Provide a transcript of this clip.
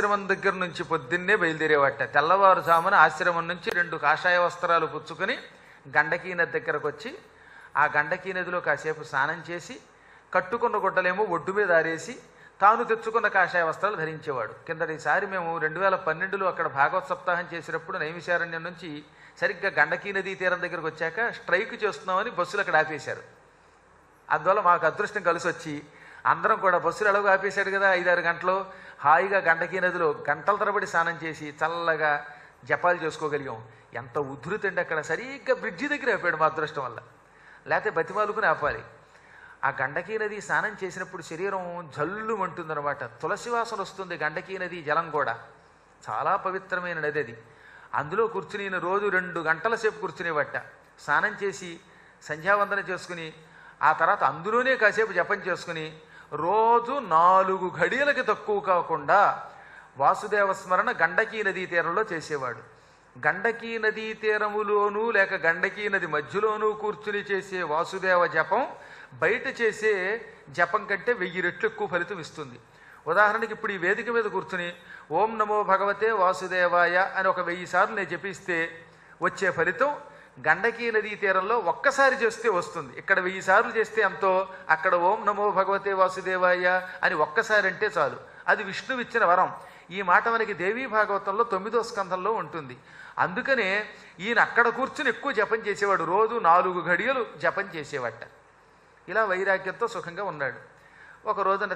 ఆశ్రమం దగ్గర నుంచి పొద్దున్నే బయలుదేరేవాట. తెల్లవారుజామున ఆశ్రమం నుంచి 2 కాషాయ వస్త్రాలు పుచ్చుకొని గండకీ నది దగ్గరకు వచ్చి ఆ గండకీ నదిలో కాసేపు స్నానం చేసి కట్టుకున్న గుడ్డలేమో ఒడ్డు మీద ఆరేసి తాను తెచ్చుకున్న కాషాయ వస్త్రాలు ధరించేవాడు. కిందటిసారి మేము 2012లో అక్కడ భాగవత సప్తాహం చేసినప్పుడు నైమిషారణ్యం నుంచి సరిగ్గా గండకీ నదీ తీరం దగ్గరకు వచ్చాక స్ట్రైక్ చేస్తున్నామని బస్సులు అక్కడ ఆపేశారు. అందువల్ల మాకు అదృష్టం కలిసి వచ్చి అందరం కూడా బస్సులు ఎలాగో ఆపేశాడు కదా 5-6 గంటలు హాయిగా గండకీ నదిలో గంటల తరబడి స్నానం చేసి చల్లగా జపాలు చేసుకోగలిగాం. ఎంత ఉధృతి అండి అక్కడ. సరిగ్గా బ్రిడ్జి దగ్గర ఆపాడు మా అదృష్టం వల్ల, లేకపోతే బతిమాలుకుని ఆపాలి. ఆ గండకీ నది స్నానం చేసినప్పుడు శరీరం జల్లుమంటుందన్నమాట. తులసి వాసన వస్తుంది. గండకీ నది జలం కూడా చాలా పవిత్రమైన నది అది. అందులో కూర్చుని రోజు 2 గంటల సేపు కూర్చునేవట. స్నానం చేసి సంధ్యావందన చేసుకుని ఆ తర్వాత అందులోనే కాసేపు జపం చేసుకుని రోజు 4 ఘడియలకి తక్కువ కాకుండా వాసుదేవ స్మరణ గండకీ నదీ తీరంలో చేసేవాడు. గండకీ నదీ తీరములోనూ లేక గండకీ నది మధ్యలోనూ కూర్చుని చేసే వాసుదేవ జపం బయట చేసే జపం కంటే 1000 రెట్లు ఎక్కువ ఫలితం ఇస్తుంది. ఉదాహరణకి ఇప్పుడు ఈ వేదిక మీద కూర్చుని ఓం నమో భగవతే వాసుదేవాయ అని ఒక 1000 సార్లు నేను జపిస్తే వచ్చే ఫలితం గండకీ నదీ తీరంలో ఒక్కసారి చేస్తే వస్తుంది. ఇక్కడ 1000 సార్లు చేస్తే ఎంతో, అక్కడ ఓం నమో భగవతే వాసుదేవాయ అని ఒక్కసారి అంటే చాలు. అది విష్ణువు ఇచ్చిన వరం. ఈ మాట మనకి దేవీ భాగవతంలో 9వ స్కంధంలో ఉంటుంది. అందుకనే ఈయన అక్కడ కూర్చుని ఎక్కువ జపం చేసేవాడు. రోజు 4 ఘడియలు జపం చేసేవాట. ఇలా వైరాగ్యంతో సుఖంగా ఉన్నాడు. ఒక రోజున